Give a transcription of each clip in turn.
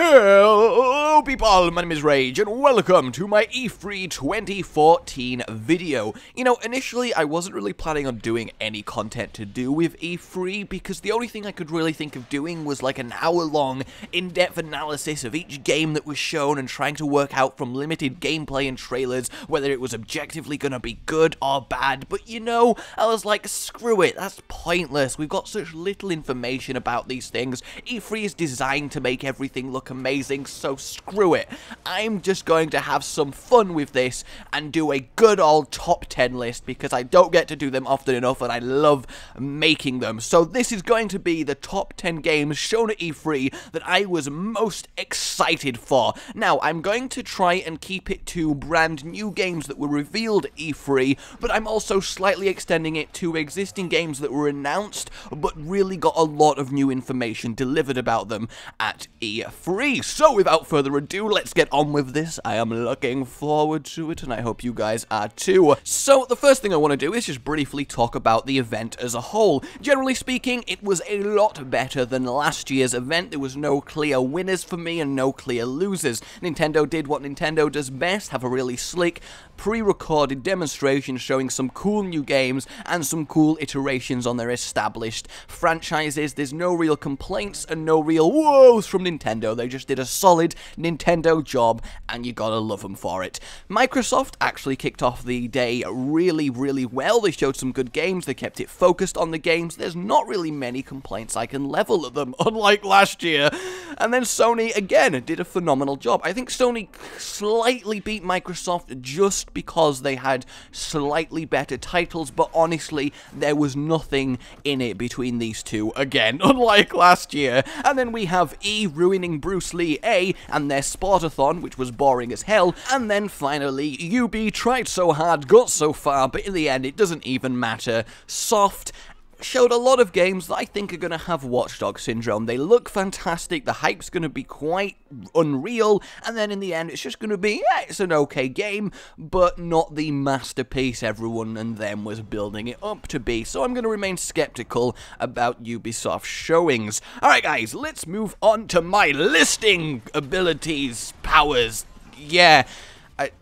Hello people, my name is Rage and welcome to my E3 2014 video. You know, initially I wasn't really planning on doing any content to do with E3 because the only thing I could really think of doing was like an hour-long in-depth analysis of each game that was shown and trying to work out from limited gameplay and trailers whether it was objectively gonna be good or bad. But you know, I was like, screw it, that's pointless. We've got such little information about these things. E3 is designed to make everything look amazing, so screw it. I'm just going to have some fun with this and do a good old top 10 list because I don't get to do them often enough and I love making them. So this is going to be the top 10 games shown at E3 that I was most excited for. Now, I'm going to try and keep it to brand new games that were revealed at E3, but I'm also slightly extending it to existing games that were announced but really got a lot of new information delivered about them at E3. So without further ado, let's get on with this. I am looking forward to it and I hope you guys are too. So the first thing I want to do is just briefly talk about the event as a whole. Generally speaking, it was a lot better than last year's event. There was no clear winners for me and no clear losers. Nintendo did what Nintendo does best, have a really slick pre-recorded demonstration showing some cool new games and some cool iterations on their established franchises. There's no real complaints and no real woes from Nintendo. They just did a solid Nintendo job and you gotta love them for it. Microsoft actually kicked off the day really well. They showed some good games, they kept it focused on the games. There's not really many complaints I can level at them, unlike last year. And then Sony, again, did a phenomenal job. I think Sony slightly beat Microsoft just because they had slightly better titles, but honestly, there was nothing in it between these two, again, unlike last year. And then we have E ruining Bruce Lee A and their Sportathon, which was boring as hell. And then finally, UB tried so hard, got so far, but in the end, it doesn't even matter. Soft showed a lot of games that I think are going to have Watchdog syndrome. They look fantastic, the hype's going to be quite unreal, and then in the end it's just going to be, yeah, it's an okay game, but not the masterpiece everyone and them was building it up to be. So I'm going to remain skeptical about Ubisoft showings. Alright guys, let's move on to my listing abilities, powers. Yeah,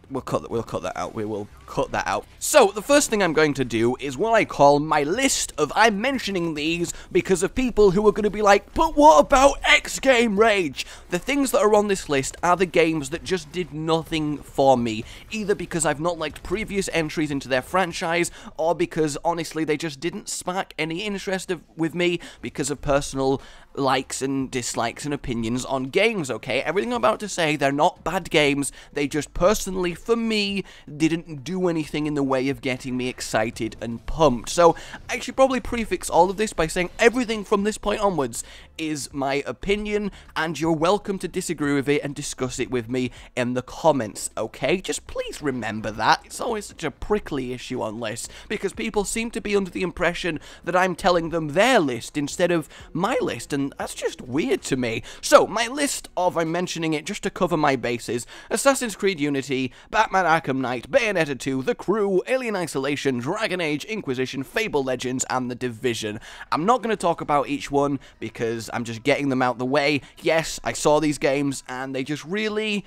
we'll cut that out. We will cut that out. So, the first thing I'm going to do is what I call my list of I'm mentioning these because of people who are going to be like, but what about X Game Rage? The things that are on this list are the games that just did nothing for me, either because I've not liked previous entries into their franchise, or because, honestly, they just didn't spark any interest with me because of personal likes and dislikes and opinions on games, okay? Everything I'm about to say, they're not bad games, they just personally, for me, didn't do anything in the way of getting me excited and pumped. So I should probably prefix all of this by saying everything from this point onwards is my opinion, and you're welcome to disagree with it and discuss it with me in the comments, okay? Just please remember that. It's always such a prickly issue on lists, because people seem to be under the impression that I'm telling them their list instead of my list, and that's just weird to me. So, my list of, I'm mentioning it just to cover my bases: Assassin's Creed Unity, Batman Arkham Knight, Bayonetta 2, The Crew, Alien Isolation, Dragon Age, Inquisition, Fable Legends, and The Division. I'm not going to talk about each one because I'm just getting them out the way. Yes, I saw these games and they just really...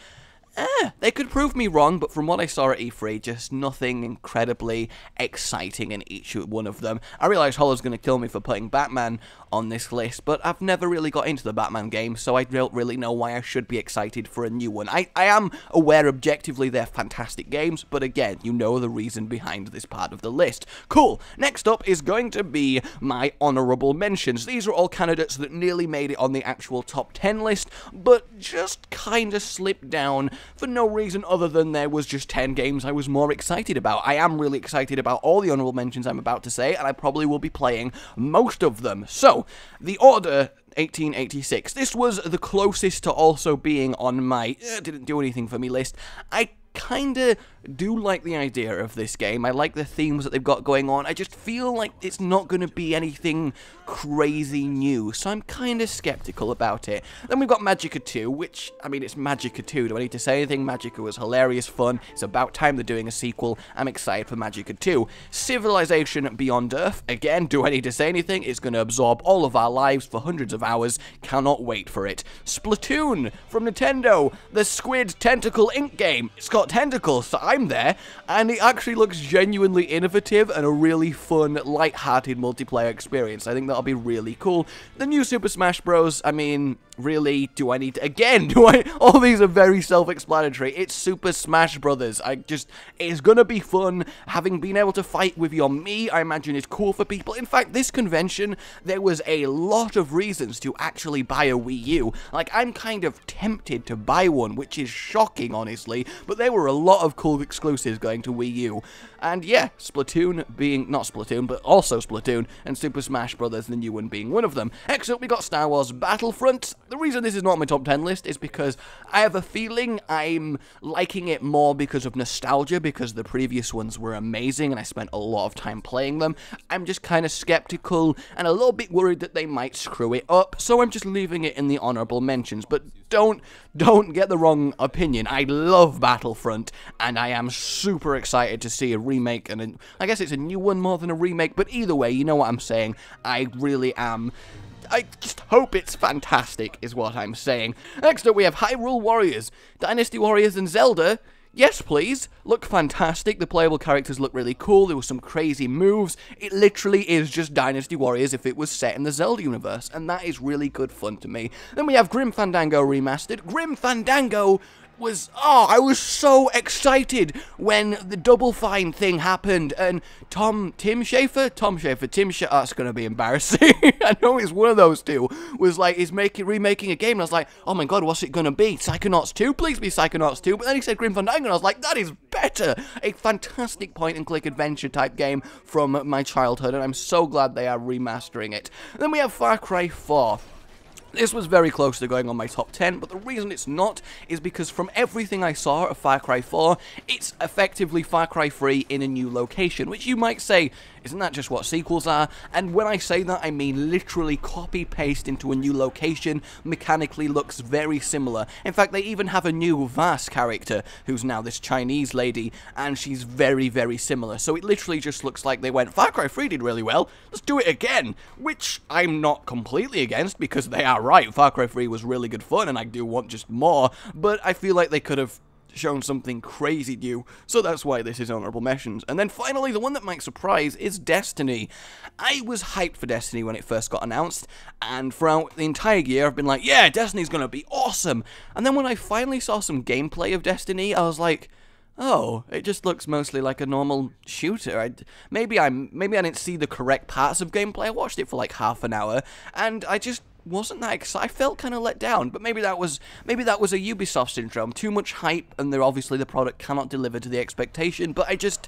they could prove me wrong, but from what I saw at E3, just nothing incredibly exciting in each one of them. I realize Hollow's going to kill me for putting Batman on this list, but I've never really got into the Batman games, so I don't really know why I should be excited for a new one. I am aware objectively they're fantastic games, but again, you know the reason behind this part of the list. Cool. Next up is going to be my honorable mentions. These are all candidates that nearly made it on the actual top 10 list, but just kind of slipped down for no reason other than there was just 10 games I was more excited about. I am really excited about all the honorable mentions I'm about to say, and I probably will be playing most of them. So, The Order 1886. This was the closest to also being on my didn't do anything for me list. I kinda do like the idea of this game. I like the themes that they've got going on. I just feel like it's not going to be anything crazy new, so I'm kind of skeptical about it. Then we've got Magicka 2, which, I mean, it's Magicka 2. Do I need to say anything? Magicka was hilarious fun. It's about time they're doing a sequel. I'm excited for Magicka 2. Civilization Beyond Earth, again, do I need to say anything? It's going to absorb all of our lives for hundreds of hours. Cannot wait for it. Splatoon from Nintendo, the Squid Tentacle Ink game. It's got tentacles, so I'm there, and it actually looks genuinely innovative and a really fun, light-hearted multiplayer experience. I think that'll be really cool. The new Super Smash Bros, I mean, really, do I need to, again, all these are very self-explanatory. It's Super Smash Brothers. It's gonna be fun. Having been able to fight with your Mii, I imagine is cool for people. In fact, this convention, there was a lot of reasons to actually buy a Wii U. Like, I'm kind of tempted to buy one, which is shocking, honestly, but there were a lot of cool exclusives going to Wii U. And yeah, Splatoon being, not Splatoon, but also Splatoon, and Super Smash Brothers, the new one, being one of them. Next up, we got Star Wars Battlefront. The reason this is not on my top 10 list is because I have a feeling I'm liking it more because of nostalgia, because the previous ones were amazing and I spent a lot of time playing them. I'm just kind of skeptical and a little bit worried that they might screw it up, so I'm just leaving it in the honorable mentions. But don't get the wrong opinion. I love Battlefront, and I am super excited to see a remake, and I guess it's a new one more than a remake, but either way, you know what I'm saying. I really am. I just hope it's fantastic, is what I'm saying. Next up, we have Hyrule Warriors, Dynasty Warriors, and Zelda. Yes, please. Look fantastic. The playable characters look really cool. There were some crazy moves. It literally is just Dynasty Warriors if it was set in the Zelda universe, and that is really good fun to me. Then we have Grim Fandango Remastered. Grim Fandango was, I was so excited when the Double Fine thing happened, and Tim Schafer, that's gonna be embarrassing. I know it's one of those two, was like, he's remaking a game, and I was like, oh my god, what's it gonna be? Psychonauts 2? Please be Psychonauts 2. But then he said Grim Fandango, and I was like, that is better! A fantastic point-and-click adventure type game from my childhood, and I'm so glad they are remastering it. Then we have Far Cry 4. This was very close to going on my top 10, but the reason it's not is because from everything I saw of Far Cry 4, it's effectively Far Cry 3 in a new location, which you might say, isn't that just what sequels are? And when I say that, I mean literally copy-paste into a new location, mechanically looks very similar. In fact, they even have a new Vas character, who's now this Chinese lady, and she's very, very similar. So it literally just looks like they went, Far Cry 3 did really well, let's do it again, which I'm not completely against, because they are right. Far Cry 3 was really good fun, and I do want just more, but I feel like they could have shown something crazy new, so that's why this is honorable mentions. And then finally, the one that might surprise is Destiny. I was hyped for Destiny when it first got announced, and throughout the entire year I've been like, yeah, Destiny's gonna be awesome. And then when I finally saw some gameplay of Destiny, I was like, oh, it just looks mostly like a normal shooter. Maybe I didn't see the correct parts of gameplay. I watched it for like half an hour, and I just wasn't that excited. I felt kind of let down, but maybe that was a Ubisoft syndrome. Too much hype, and obviously the product cannot deliver to the expectation, but I just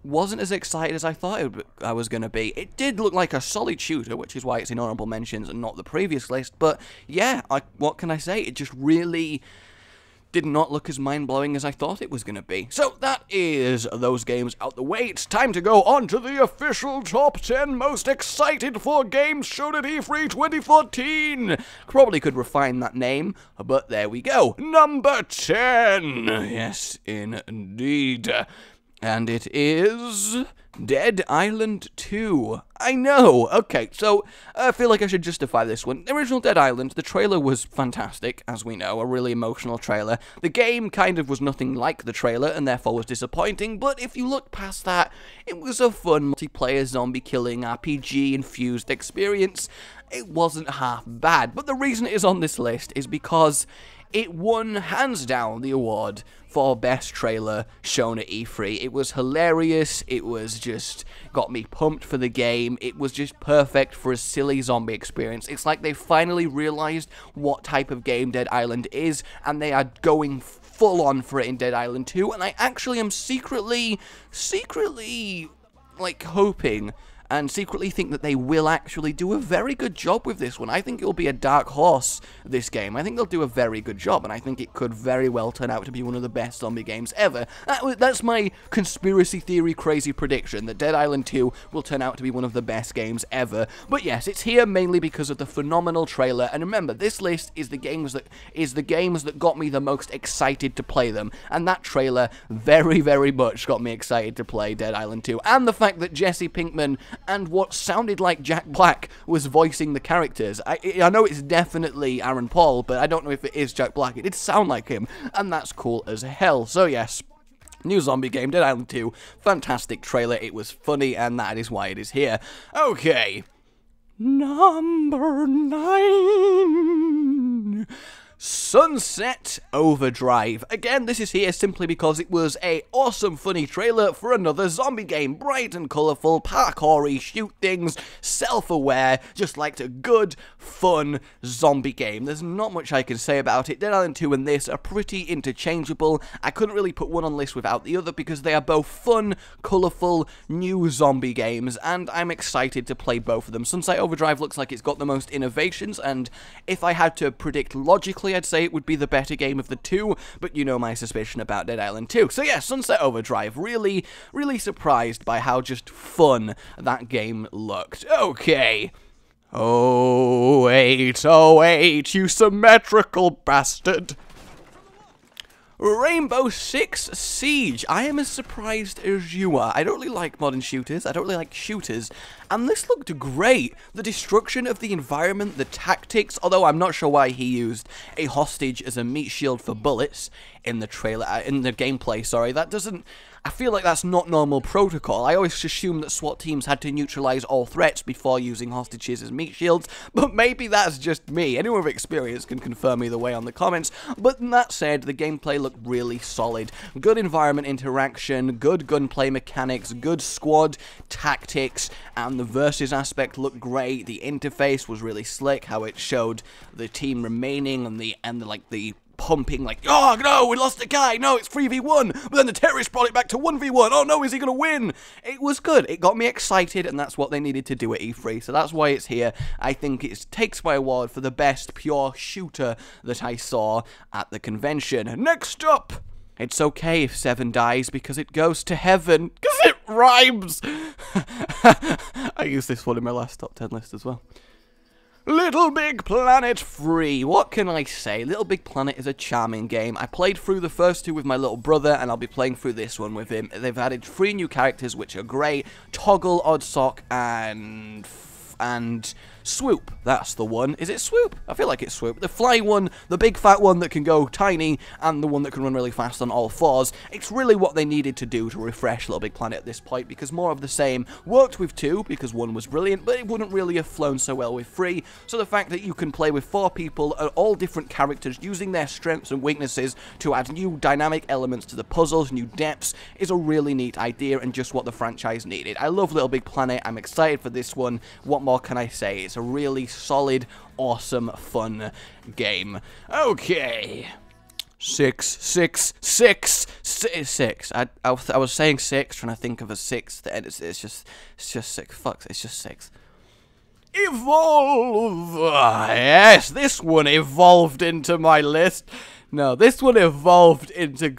wasn't as excited as I thought I was going to be. It did look like a solid shooter, which is why it's in honorable mentions and not the previous list, but yeah, what can I say? It just really did not look as mind-blowing as I thought it was going to be. So that is those games out the way. It's time to go on to the official top 10 most excited for games shown at E3 2014. Probably could refine that name, but there we go. Number 10. Yes, indeed. And it is Dead Island 2. I know. Okay, so I feel like I should justify this one. The original Dead Island, the trailer was fantastic, as we know, a really emotional trailer. The game kind of was nothing like the trailer, and therefore was disappointing, but if you look past that, it was a fun multiplayer zombie-killing RPG-infused experience. It wasn't half bad, but the reason it is on this list is because it won, hands down, the award for best trailer shown at E3. It was hilarious, it was just got me pumped for the game, it was just perfect for a silly zombie experience. It's like they finally realized what type of game Dead Island is, and they are going full on for it in Dead Island 2, and I actually am secretly, like, hoping and secretly think that they will actually do a very good job with this one. I think it will be a dark horse, this game. I think they'll do a very good job, and I think it could very well turn out to be one of the best zombie games ever. That's my conspiracy theory crazy prediction, that Dead Island 2 will turn out to be one of the best games ever. But yes, it's here mainly because of the phenomenal trailer, and remember, this list is the games that got me the most excited to play them, and that trailer very, very much got me excited to play Dead Island 2, and the fact that Jesse Pinkman and what sounded like Jack Black was voicing the characters. I know it's definitely Aaron Paul, but I don't know if it is Jack Black. It did sound like him, and that's cool as hell. So yes, new zombie game, Dead Island 2, fantastic trailer, it was funny, and that is why it is here. Okay, number 9... Sunset Overdrive. Again, this is here simply because it was a awesome, funny trailer for another zombie game. Bright and colourful, parkour-y, shoot things, self-aware, just liked a good, fun zombie game. There's not much I can say about it. Dead Island 2 and this are pretty interchangeable. I couldn't really put one on list without the other because they are both fun, colourful, new zombie games, and I'm excited to play both of them. Sunset Overdrive looks like it's got the most innovations, and if I had to predict logically, I'd say it would be the better game of the two, but you know my suspicion about Dead Island 2. So yeah, Sunset Overdrive, really, really surprised by how just fun that game looked. Okay. Oh, 808, you symmetrical bastard. Rainbow Six Siege. I am as surprised as you are. I don't really like modern shooters. I don't really like shooters. And this looked great. The destruction of the environment, the tactics, although I'm not sure why he used a hostage as a meat shield for bullets in the trailer, in the gameplay, sorry. That doesn't... I feel like that's not normal protocol. I always assumed that SWAT teams had to neutralize all threats before using hostages as meat shields, but maybe that's just me. Anyone with experience can confirm either way on the comments. But that said, the gameplay looked really solid. Good environment interaction, good gunplay mechanics, good squad tactics, and the versus aspect looked great. The interface was really slick, how it showed the team remaining and the pumping, like, oh no, we lost a guy, no, it's 3v1, but then the terrorists brought it back to 1v1, oh no, is he gonna win? It was good, it got me excited, and that's what they needed to do at E3, so that's why it's here. I think it takes my award for the best pure shooter that I saw at the convention. Next up, it's okay if 7 dies because it goes to heaven, because it rhymes. I used this one in my last top 10 list as well. Little Big Planet 3. What can I say? Little Big Planet is a charming game. I played through the first two with my little brother, and I'll be playing through this one with him. They've added 3 new characters, which are great. Toggle, Oddsock, and Swoop. That's the one. Is it Swoop? I feel like it's Swoop. The fly one, the big fat one that can go tiny, and the one that can run really fast on all 4s. It's really what they needed to do to refresh Little Big Planet at this point, because more of the same worked with 2, because 1 was brilliant, but it wouldn't really have flown so well with 3. So the fact that you can play with 4 people, all different characters, using their strengths and weaknesses to add new dynamic elements to the puzzles, new depths, is a really neat idea, and just what the franchise needed. I love Little Big Planet. I'm excited for this one. What more can I say? It's a really solid, awesome, fun game. Okay. 6. I was saying 6, trying to think of a 6th, and it's just 6. Fuck, it's just 6. Evolve! Yes, this one evolved into my list. No, this one evolved into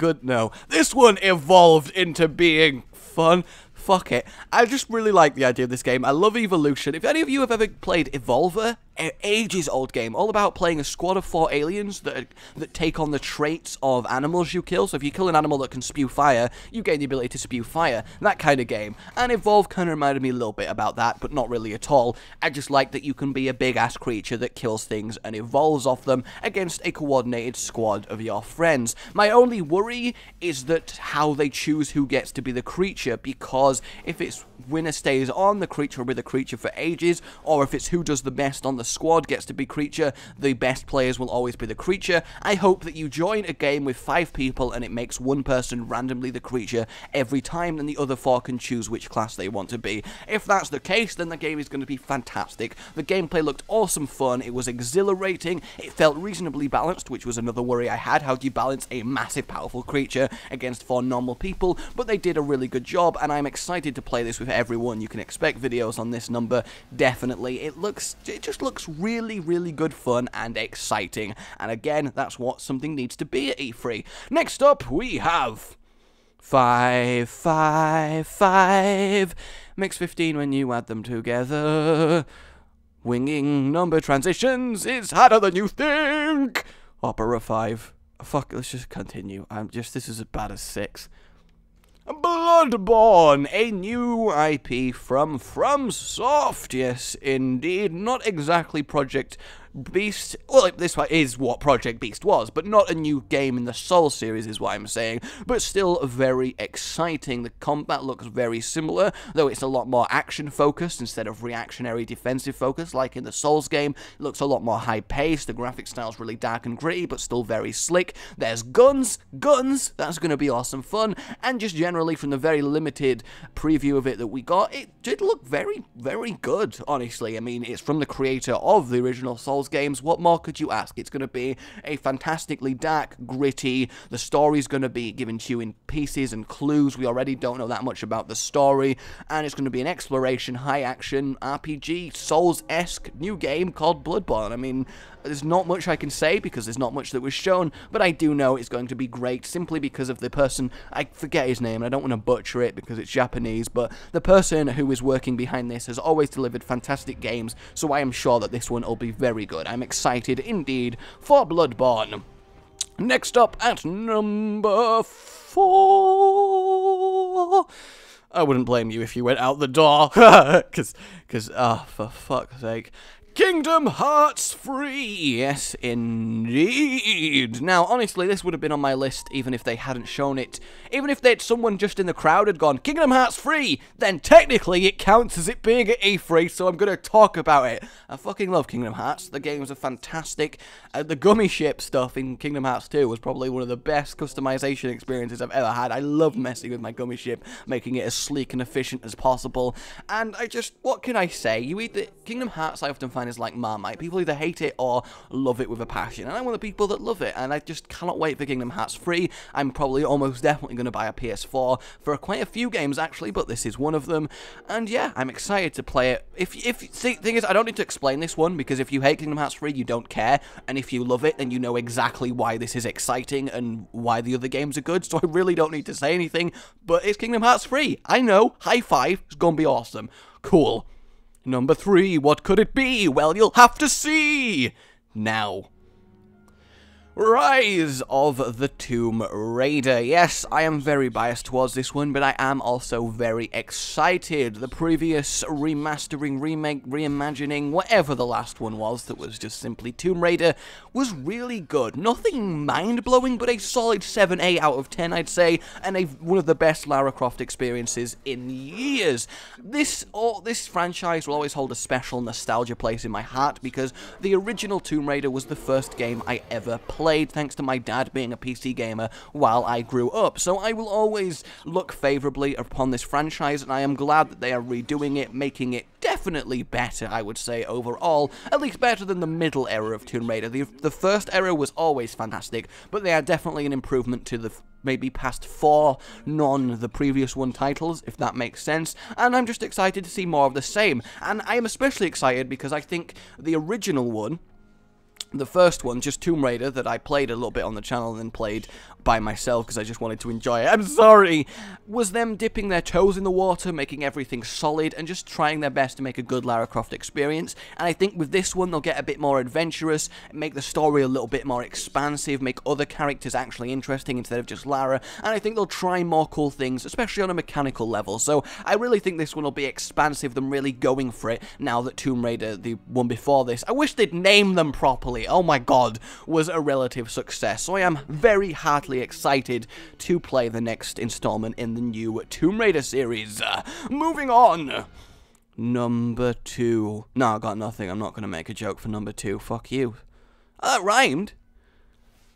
this one evolved into being fun. Fuck it. I just really like the idea of this game. I love Evilution. If any of you have ever played Evolver, ages old game, all about playing a squad of 4 aliens that take on the traits of animals you kill. So if you kill an animal that can spew fire, you gain the ability to spew fire. That kind of game. And Evolve kind of reminded me a little bit about that, but not really at all. I just like that you can be a big-ass creature that kills things and evolves off them against a coordinated squad of your friends. My only worry is that how they choose who gets to be the creature, because if it's winner stays on, the creature will be the creature for ages, or if it's who does the best on the the squad gets to be creature, the best players will always be the creature. I hope that you join a game with 5 people and it makes one person randomly the creature every time, and the other 4 can choose which class they want to be. If that's the case, then the game is going to be fantastic. The gameplay looked awesome fun, it was exhilarating, it felt reasonably balanced, which was another worry I had. How do you balance a massive powerful creature against 4 normal people? But they did a really good job, and I'm excited to play this with everyone. You can expect videos on this number, definitely. It just looks really, really good fun and exciting, and again, that's what something needs to be at E3. Next up, we have 5, 5, 5, makes 15 when you add them together. Winging number transitions is harder than you think. Opera 5. Fuck, let's just continue. This is as bad as 6. Bloodborne, a new IP from FromSoft. Yes, indeed. Not exactly Project Beast. Well, this is what Project Beast was, but not a new game in the Soul series is what I'm saying, but still very exciting. The combat looks very similar, though it's a lot more action-focused instead of reactionary defensive focus like in the Souls game. It looks a lot more high-paced. The graphic style's really dark and gritty, but still very slick. There's guns, that's going to be awesome fun, and just generally from the very limited preview of it that we got, it did look very, very good, honestly. I mean, it's from the creator of the original Souls games. What more could you ask? It's going to be a fantastically dark, gritty, the story's going to be given to you in pieces and clues. We already don't know that much about the story, and it's going to be an exploration, high-action, RPG, Souls-esque new game called Bloodborne. I mean, there's not much I can say because there's not much that was shown, but I do know it's going to be great simply because of the person, I forget his name, and I don't want to butcher it because it's Japanese, but the person who is working behind this has always delivered fantastic games, so I am sure that this one will be very good. I'm excited indeed for Bloodborne. Next up at number 4... I wouldn't blame you if you went out the door, because, for fuck's sake. Kingdom Hearts 3! Yes, indeed. Now, honestly, this would have been on my list even if they hadn't shown it. Even if someone just in the crowd had gone, Kingdom Hearts 3! Then technically it counts as it being at E3, so I'm going to talk about it. I fucking love Kingdom Hearts. The games are fantastic. The gummy ship stuff in Kingdom Hearts 2 was probably one of the best customization experiences I've ever had. I love messing with my gummy ship, making it as sleek and efficient as possible. And what can I say? Kingdom Hearts I often find is like Marmite. People either hate it or love it with a passion, and I'm one of the people that love it, and I just cannot wait for Kingdom Hearts 3. I'm probably almost definitely going to buy a PS4 for quite a few games actually, but this is one of them, and yeah, I'm excited to play it. See, the thing is, I don't need to explain this one, because if you hate Kingdom Hearts 3, you don't care, and if you love it, then you know exactly why this is exciting and why the other games are good, so I really don't need to say anything, but it's Kingdom Hearts 3. I know, high five, it's gonna be awesome. Cool. Number 3, what could it be? Well, you'll have to see now. Rise of the Tomb Raider. Yes, I am very biased towards this one, but I am also very excited. The previous remastering, remake, reimagining, whatever the last one was that was just simply Tomb Raider, was really good. Nothing mind-blowing, but a solid 7, 8 out of 10, I'd say, and one of the best Lara Croft experiences in years. This franchise will always hold a special nostalgia place in my heart, because the original Tomb Raider was the first game I ever played, thanks to my dad being a PC gamer while I grew up. So I will always look favorably upon this franchise, and I am glad that they are redoing it, making it definitely better, I would say, overall. At least better than the middle era of Tomb Raider. The first era was always fantastic, but they are definitely an improvement to the maybe past 4 the previous one titles, if that makes sense, and I'm just excited to see more of the same. And I am especially excited because I think the original one, the first one, just Tomb Raider, that I played a little bit on the channel and then played by myself because I just wanted to enjoy it, I'm sorry, was them dipping their toes in the water, making everything solid, and just trying their best to make a good Lara Croft experience. And I think with this one, they'll get a bit more adventurous, make the story a little bit more expansive, make other characters actually interesting instead of just Lara, and I think they'll try more cool things, especially on a mechanical level. So I really think this one will be expansive, them really going for it, now that Tomb Raider, the one before this, I wish they'd name them properly, oh my god, was a relative success. So I am very heartily excited to play the next installment in the new Tomb Raider series. Moving on. Number 2. No, I got nothing. I'm not going to make a joke for number 2. Fuck you. That rhymed.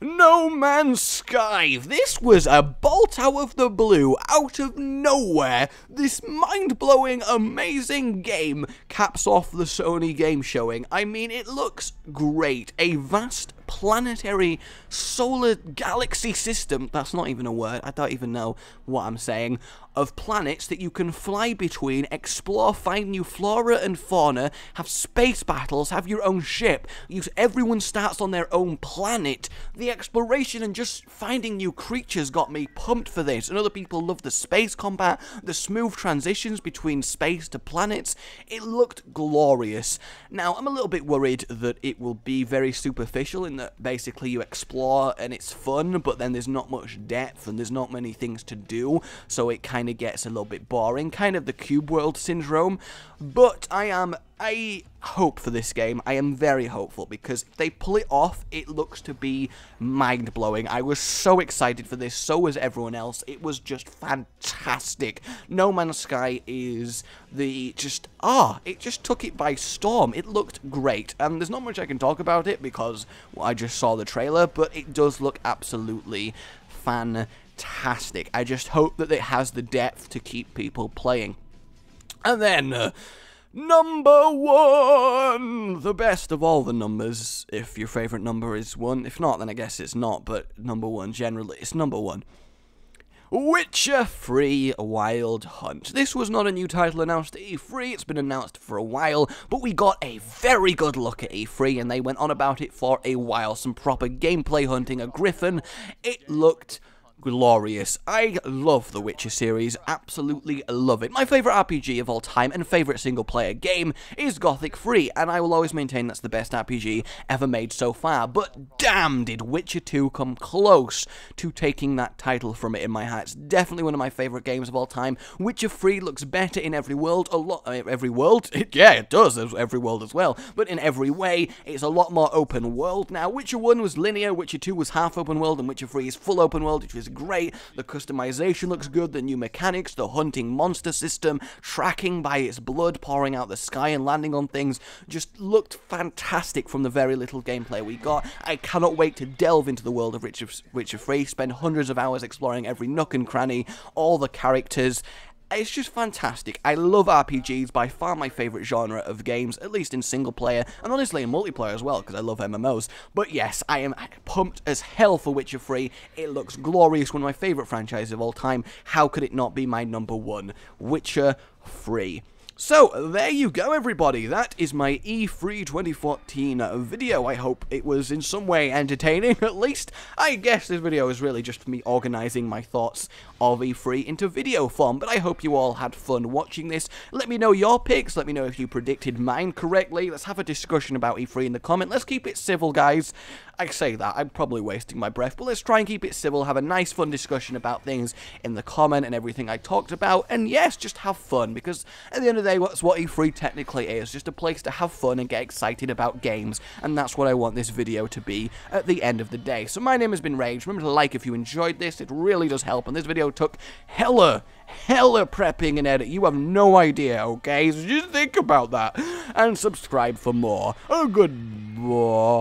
No Man's Sky. This was a bolt out of the blue, out of nowhere. This mind-blowing, amazing game caps off the Sony game showing. I mean, it looks great. A vast planetary solar galaxy system, that's not even a word, I don't even know what I'm saying, of planets that you can fly between, explore, find new flora and fauna, have space battles, have your own ship, everyone starts on their own planet. The exploration and just finding new creatures got me pumped for this, and other people love the space combat, the smooth transitions between space to planets. It looked glorious. Now, I'm a little bit worried that it will be very superficial in that basically you explore and it's fun, but then there's not much depth and there's not many things to do, so it kind of gets a little bit boring, kind of the Cube World syndrome. But I hope for this game. I am very hopeful, because if they pull it off, it looks to be mind-blowing. I was so excited for this, so was everyone else. It was just fantastic. No Man's Sky is it just took it by storm. It looked great. There's not much I can talk about it, because I just saw the trailer, but it does look absolutely fantastic. I just hope that it has the depth to keep people playing. And then, number 1! The best of all the numbers, if your favourite number is 1. If not, then I guess it's not, but number 1 generally, it's number 1. Witcher 3 Wild Hunt. This was not a new title announced at E3, it's been announced for a while, but we got a very good look at E3, and they went on about it for a while. Some proper gameplay hunting a griffin. It looked glorious. I love the Witcher series, absolutely love it. My favourite RPG of all time and favourite single player game is Gothic 3, and I will always maintain that's the best RPG ever made so far, but damn did Witcher 2 come close to taking that title from it in my heart. It's definitely one of my favourite games of all time. Witcher 3 looks better in every world, yeah, it does, every world as well, but in every way, it's a lot more open world now. Witcher 1 was linear, Witcher 2 was half open world, and Witcher 3 is full open world, which is great. The customization looks good, the new mechanics, the hunting monster system, tracking by its blood, pouring out the sky and landing on things, just looked fantastic from the very little gameplay we got. I cannot wait to delve into the world of Witcher 3, spend hundreds of hours exploring every nook and cranny, all the characters. It's just fantastic. I love RPGs, by far my favourite genre of games, at least in single player, and honestly in multiplayer as well, because I love MMOs. But yes, I am pumped as hell for Witcher 3. It looks glorious, one of my favourite franchises of all time. How could it not be my number 1? Witcher 3. So, there you go everybody, that is my E3 2014 video. I hope it was in some way entertaining, at least. I guess this video is really just me organising my thoughts of E3 into video form, but I hope you all had fun watching this. Let me know your picks, let me know if you predicted mine correctly. Let's have a discussion about E3 in the comment. Let's keep it civil, guys. I say that, I'm probably wasting my breath, but let's try and keep it civil, have a nice fun discussion about things in the comment and everything I talked about, and yes, just have fun, because at the end of the day, that's what E3 technically is, just a place to have fun and get excited about games, and that's what I want this video to be at the end of the day. So my name has been Rage, remember to like if you enjoyed this, it really does help, and this video took hella prepping and edit, you have no idea, okay, so just think about that, and subscribe for more. Oh, goodbye.